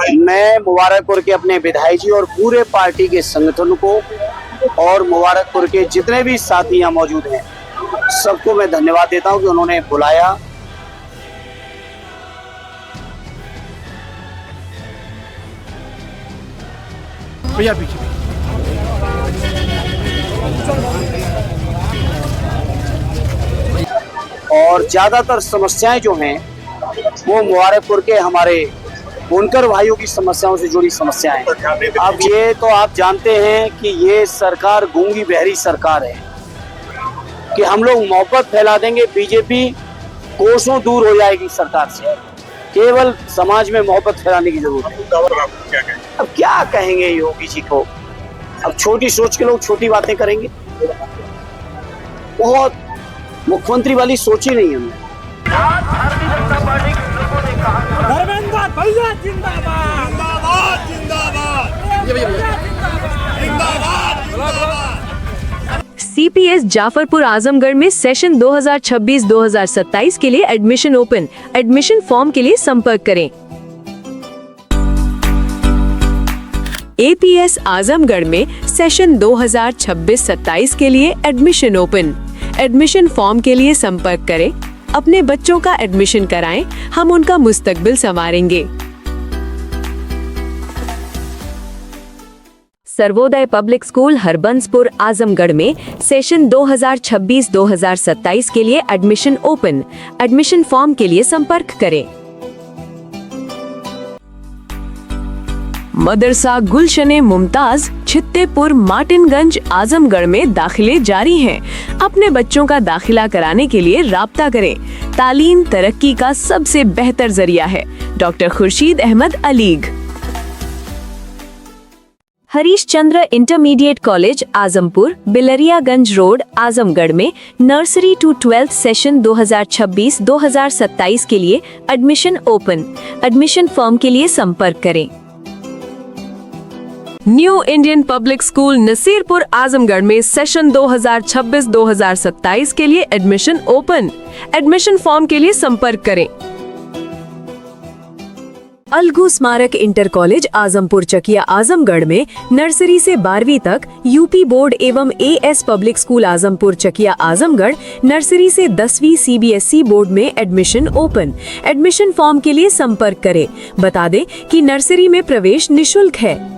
मैं मुबारकपुर के अपने विधायक जी और पूरे पार्टी के संगठन को और मुबारकपुर के जितने भी साथी यहाँ मौजूद हैं सबको मैं धन्यवाद देता हूँ कि उन्होंने बुलाया। भैया पीछे और ज्यादातर समस्याएं जो हैं वो मुबारकपुर के हमारे बुनकर भाइयों की समस्याओं से जुड़ी समस्याएं। अब ये तो आप जानते हैं कि ये सरकार गूंगी बहरी सरकार है कि हम लोग मोहब्बत फैला देंगे, बीजेपी कोसों दूर हो जाएगी सरकार से। केवल समाज में मोहब्बत फैलाने की जरूरत है। अब क्या कहेंगे योगी जी को, अब छोटी सोच के लोग छोटी बातें करेंगे। बहुत मुख्यमंत्री वाली सोच ही नहीं है। धर्मेंद्र भैया जिंदाबाद जिंदाबाद जिंदाबाद जिंदाबाद। CPS जाफरपुर आजमगढ़ में सेशन 2026-2027 के लिए एडमिशन ओपन। एडमिशन फॉर्म के लिए संपर्क करें। APS आजमगढ़ में सेशन 2026-27 के लिए एडमिशन ओपन। एडमिशन फॉर्म के लिए संपर्क करें। अपने बच्चों का एडमिशन कराएं, हम उनका मुस्तकबिल संवारेंगे। सर्वोदय पब्लिक स्कूल हरबंसपुर आजमगढ़ में सेशन 2026-2027 के लिए एडमिशन ओपन। एडमिशन फॉर्म के लिए संपर्क करें। मदरसा गुलशने मुमताज छित्तेपुर मार्टिनगंज आजमगढ़ में दाखिले जारी हैं। अपने बच्चों का दाखिला कराने के लिए राब्ता करें। तालीम तरक्की का सबसे बेहतर जरिया है। Doctor Khursheed Ahmad Alig. Harish Chandra intermediate college Azampur Bilariyaganj road Azamgarh में नर्सरी टू 12th सेशन 2026-2027 के लिए एडमिशन ओपन। एडमिशन फॉर्म के लिए संपर्क करें। New Indian public school Nasirpur Azamgarh में सेशन 2026-2027 के लिए एडमिशन ओपन। एडमिशन फॉर्म के लिए संपर्क करें। अलगू स्मारक इंटर कॉलेज आजमपुर चकिया आजमगढ़ में नर्सरी से 12वीं तक यूपी बोर्ड एवं AS public school Azampur Chakiya Azamgarh nursery से 10वीं CBSE बोर्ड में एडमिशन ओपन। एडमिशन फॉर्म के लिए संपर्क करें। बता दें कि नर्सरी में प्रवेश निःशुल्क है।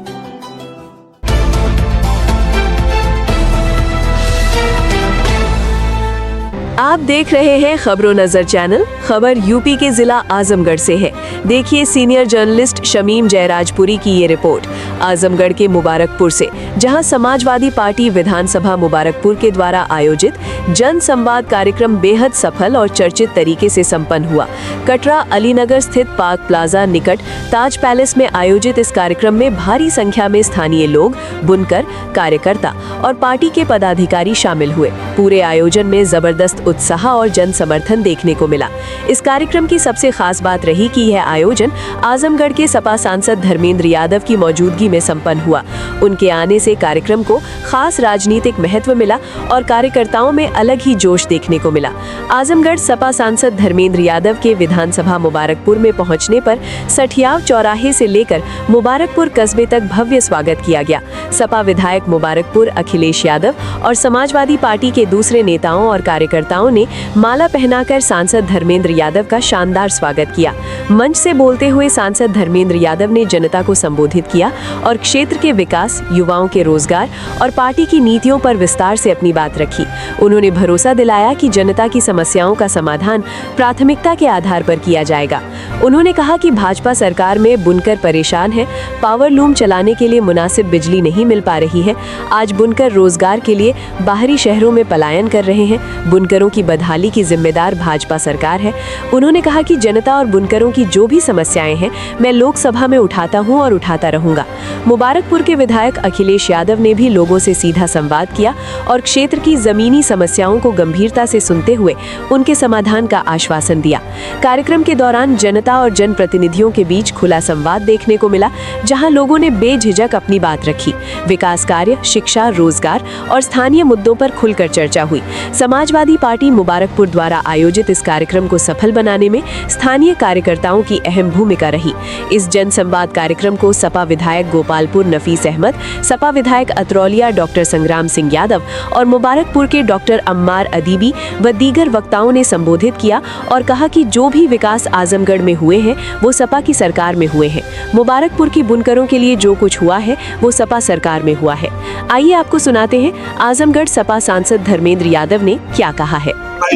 आप देख रहे हैं खबरों नजर चैनल। खबर यूपी के जिला आजमगढ़ से है। देखिए सीनियर जर्नलिस्ट शमीम जयराजपुरी की ये रिपोर्ट आजमगढ़ के मुबारकपुर से, जहां समाजवादी पार्टी विधानसभा मुबारकपुर के द्वारा आयोजित जन संवाद कार्यक्रम बेहद सफल और चर्चित तरीके से संपन्न हुआ। कटरा अलीनगर स्थित पार्क प्लाजा निकट ताज पैलेस में आयोजित इस कार्यक्रम में भारी संख्या में स्थानीय लोग, बुनकर, कार्यकर्ता और पार्टी के पदाधिकारी शामिल हुए। पूरे आयोजन में जबरदस्त उत्साह और जन समर्थन देखने को मिला। इस कार्यक्रम की सबसे खास बात रही कि यह आयोजन आजमगढ़ के सपा सांसद धर्मेंद्र यादव की मौजूदगी में संपन्न हुआ। उनके आने से कार्यक्रम को खास राजनीतिक महत्व मिला और कार्यकर्ताओं में अलग ही जोश देखने को मिला। आजमगढ़ सपा सांसद धर्मेंद्र यादव के विधानसभा मुबारकपुर में पहुंचने पर सठियाव चौराहे से लेकर मुबारकपुर कस्बे तक भव्य स्वागत किया गया। सपा विधायक मुबारकपुर अखिलेश यादव और समाजवादी पार्टी के दूसरे नेताओं और कार्यकर्ताओं ने माला पहनाकर सांसद धर्मेंद्र यादव का शानदार स्वागत किया। मंच से बोलते हुए सांसद धर्मेंद्र यादव ने जनता को संबोधित किया और क्षेत्र के विकास, युवाओं के रोजगार और पार्टी की नीतियों पर विस्तार से अपनी बात रखी। उन्होंने भरोसा दिलाया कि जनता की समस्याओं का समाधान प्राथमिकता के आधार पर किया जाएगा। उन्होंने कहा कि भाजपा सरकार में बुनकर परेशान है, पावर लूम चलाने के लिए मुनासिब बिजली नहीं मिल पा रही है। आज बुनकर रोजगार के लिए बाहरी शहरों में पलायन कर रहे हैं। बुनकरों की बदहाली की जिम्मेदार भाजपा सरकार है। उन्होंने कहा कि जनता और बुनकरों की जो भी समस्याएं हैं मैं लोकसभा में उठाता हूं और उठाता रहूंगा। मुबारकपुर के विधायक अखिलेश राजेश यादव ने भी लोगों से सीधा संवाद किया और क्षेत्र की जमीनी समस्याओं को गंभीरता से सुनते हुए उनके समाधान का आश्वासन दिया। कार्यक्रम के दौरान जनता और जनप्रतिनिधियों के बीच खुला संवाद देखने को मिला, जहां लोगों ने बेझिझक अपनी बात रखी। विकास कार्य, शिक्षा, रोजगार और स्थानीय मुद्दों पर खुलकर चर्चा हुई। समाजवादी पार्टी मुबारकपुर द्वारा आयोजित इस कार्यक्रम को सफल बनाने में स्थानीय कार्यकर्ताओं की अहम भूमिका रही। इस जनसंवाद कार्यक्रम को सपा विधायक गोपालपुर नफीस अहमद, सपा विधायक अतरौलिया डॉक्टर संग्राम सिंह यादव और मुबारकपुर के डॉक्टर अम्मार अदीबी व दीगर वक्ताओं ने संबोधित किया और कहा कि जो भी विकास आजमगढ़ में हुए हैं वो सपा की सरकार में हुए हैं। मुबारकपुर की बुनकरों के लिए जो कुछ हुआ है वो सपा सरकार में हुआ है। आइए आपको सुनाते हैं आजमगढ़ सपा सांसद धर्मेंद्र यादव ने क्या कहा है।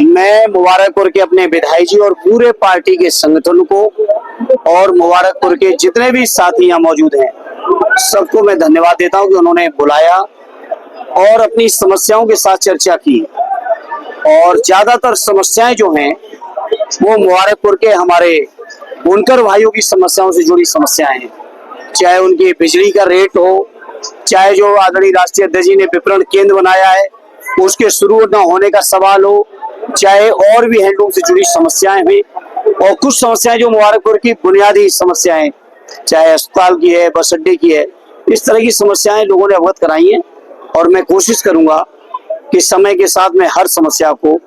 मैं मुबारकपुर के अपने विधायक जी और पूरे पार्टी के संगठन को और मुबारकपुर के जितने भी साथी यहाँ मौजूद हैं सबको मैं धन्यवाद देता हूँ कि उन्होंने बुलाया और अपनी समस्याओं के साथ चर्चा की। और ज्यादातर समस्याएं जो हैं वो मुबारकपुर के हमारे बुनकर भाइयों की समस्याओं से जुड़ी समस्याएं हैं, चाहे उनकी बिजली का रेट हो, चाहे जो आदरणीय राष्ट्रीय अध्यक्ष जी ने विपणन केंद्र बनाया है उसके शुरू न होने का सवाल हो, चाहे और भी हैंडलूम से जुड़ी समस्याएं हुई और कुछ समस्याएं जो मुबारकपुर की बुनियादी समस्याएं, चाहे अस्पताल की है, बस अड्डे की है, इस तरह की समस्याएं लोगों ने अवगत कराई हैं। और मैं कोशिश करूंगा कि समय के साथ मैं हर समस्या को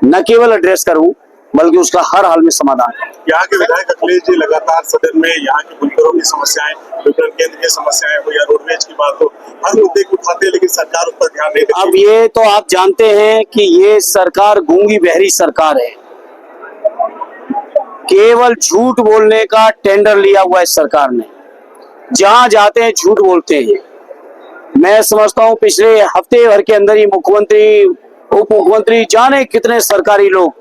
न केवल एड्रेस करूं बल्कि उसका हर हाल में समाधान। यहाँ के विधायक अखिलेश जी लगातार सदन में यहाँ के बुनकरों की समस्याएं, विपणन केंद्र की समस्याएं हो या रोडवेज की बात हो, हर मुद्दे को उठाते हैं लेकिन सरकार उस पर ध्यान नहीं देती। अब ये तो आप जानते हैं कि ये सरकार गूंगी बहरी सरकार है, केवल झूठ बोलने का टेंडर लिया हुआ है सरकार ने, जहां जाते हैं झूठ बोलते हैं। मैं समझता हूं पिछले हफ्ते भर के अंदर ही मुख्यमंत्री, उप मुख्यमंत्री, जाने कितने सरकारी लोग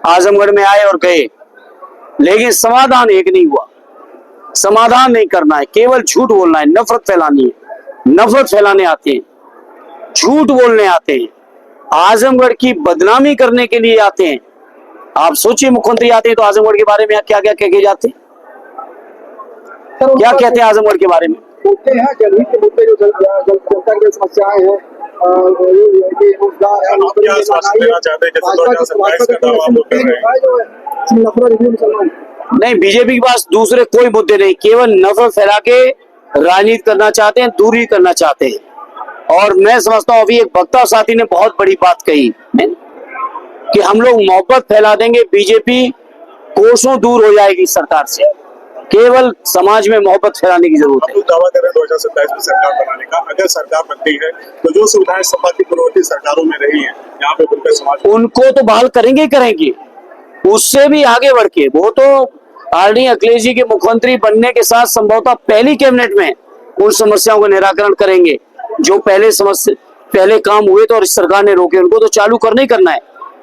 आजमगढ़ में आए और गए, लेकिन समाधान एक नहीं हुआ। समाधान नहीं करना है, केवल झूठ बोलना है, नफरत फैलानी है। नफरत फैलाने आते हैं, झूठ बोलने आते हैं, आजमगढ़ की बदनामी करने के लिए आते हैं। आप सोचिए, मुख्यमंत्री आते हैं तो आजमगढ़ के बारे में क्या क्या कह के जाते हैं, क्या कहते हैं आजमगढ़ के बारे में। मुद्दे हैं जनहित के मुद्दे, जो जनता की समस्याएं हैं, रोजगार है, आप क्या आश्वासन देना चाहते हैं जैसे 2027 का दावा आप लोग कर रहे हैं? नहीं, बीजेपी के पास दूसरे कोई मुद्दे नहीं, केवल नफरत फैला के राजनीति करना चाहते हैं, दूरी करना चाहते हैं। और मैं समझता हूँ अभी एक वक्ता साथी ने बहुत बड़ी बात कही कि हम लोग मोहब्बत फैला देंगे, बीजेपी कोसों दूर हो जाएगी सरकार से। केवल समाज में मोहब्बत फैलाने की जरूरत है। दावा कर रहे हैं 2027 में सरकार बनाने का। अगर सरकार बनती है तो जो सुविधाएं सपा की पूर्ववर्ती सरकारों में रही हैं यहाँ पे बुनकर समाज, उनको तो बहाल करेंगे करेंगे, उससे भी आगे बढ़ के वो तो आदरणीय अखिलेश जी के मुख्यमंत्री बनने के साथ संभवतः पहली कैबिनेट में उन समस्याओं का निराकरण करेंगे। जो पहले काम हुए तो और इस सरकार ने रोके, उनको तो चालू करना ही करना है।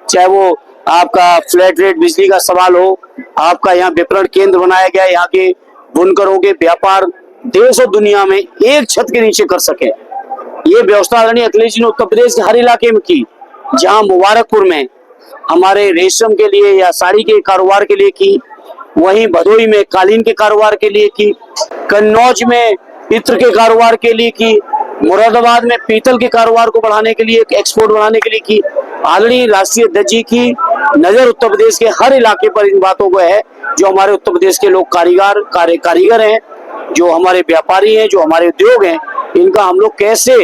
चाहे वो आपका फ्लैट रेट बिजली का सवाल हो, आपका यहाँ विपणन केंद्र बनाया गया, यहाँ के बुनकरों के व्यापार देश और दुनिया में एक छत के नीचे कर सके, ये व्यवस्था आदरणीय अखिलेश जी ने उत्तर प्रदेश के हर इलाके में की। जहाँ मुबारकपुर में हमारे रेशम के लिए या साड़ी के कारोबार के लिए की, वहीं भदोई में कालीन के कारोबार के लिए की, कन्नौज में इत्र के कारोबार के लिए की, मुरादाबाद में पीतल के कारोबार को बढ़ाने के लिए, एक्सपोर्ट बढ़ाने के लिए की। आदरणीय राष्ट्रीय अध्यक्ष जी की नजर उत्तर प्रदेश के हर इलाके पर इन बातों को है। जो हमारे उत्तर प्रदेश के लोग कारीगर हैं, जो हमारे व्यापारी हैं, जो हमारे उद्योग हैं, इनका हम लोग कैसे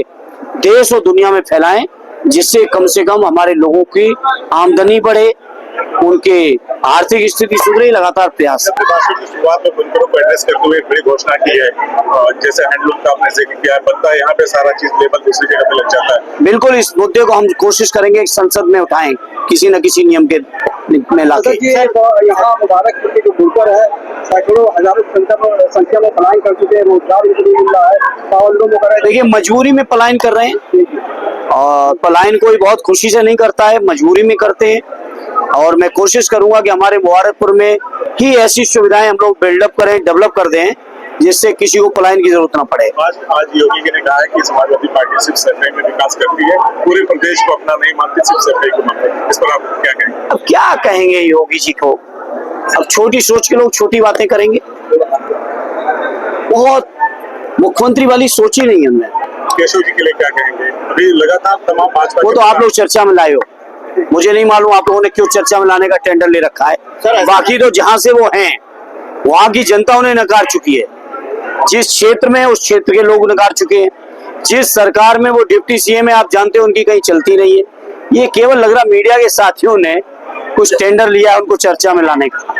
देश और दुनिया में फैलाएं, जिससे कम से कम हमारे लोगों की आमदनी बढ़े, उनके आर्थिक स्थिति सुधरे। लगातार प्रयास। शुरुआत में बुनकरों को एड्रेस करते हुए एक बड़ी घोषणा की है, जैसे हैंडलूम का आपने जिक्र किया है, बनता है यहाँ पे सारा चीज लेबल दूसरी जगह पे लग जाता है। बिल्कुल, इस मुद्दे को हम कोशिश करेंगे संसद में उठाएं, किसी न किसी नियम के में लाके। यहाँ मुबारकपुर के जो बुनकर है, सैकड़ों हजारों संख्या में पलायन कर चुके हैं, रोजगार उनको मिल रहा है। देखिए, मजबूरी में पलायन कर रहे हैं और पलायन कोई बहुत खुशी से नहीं करता है, मजबूरी में करते हैं। और मैं कोशिश करूंगा कि हमारे मुबारकपुर में ही ऐसी सुविधाएं हम लोग बिल्डअप करें, डेवलप कर दें, जिससे किसी को पलायन की जरूरत ना पड़े। आज योगी जी ने कहा है कि समाजवादी पार्टी सिर्फ सर्वे में विकास करती है, पूरे प्रदेश को अपना नहीं मानती, सिर्फ सर्वे को मानती है। इस पर आप क्या कहेंगे? अब क्या कहेंगे योगी जी को? अब छोटी सोच के लोग छोटी बातें करेंगे। बहुत मुख्यमंत्री वाली सोच ही नहीं है उनमें। केशव जी के लिए क्या कहेंगे? अभी लगातार तमाम भाजपा वो तो आप लोग चर्चा में लाए हो, मुझे नहीं मालूम आप लोगों ने क्यों चर्चा में लाने का टेंडर ले रखा है। बाकी तो जहां से वो हैं वहां की जनता उन्हें नकार चुकी है, जिस क्षेत्र में उस क्षेत्र के लोग नकार चुके हैं। जिस सरकार में वो डिप्टी सीएम है आप जानते हो उनकी कहीं चलती नहीं है। ये केवल लग रहा मीडिया के साथियों ने कुछ टेंडर लिया है उनको चर्चा में लाने का।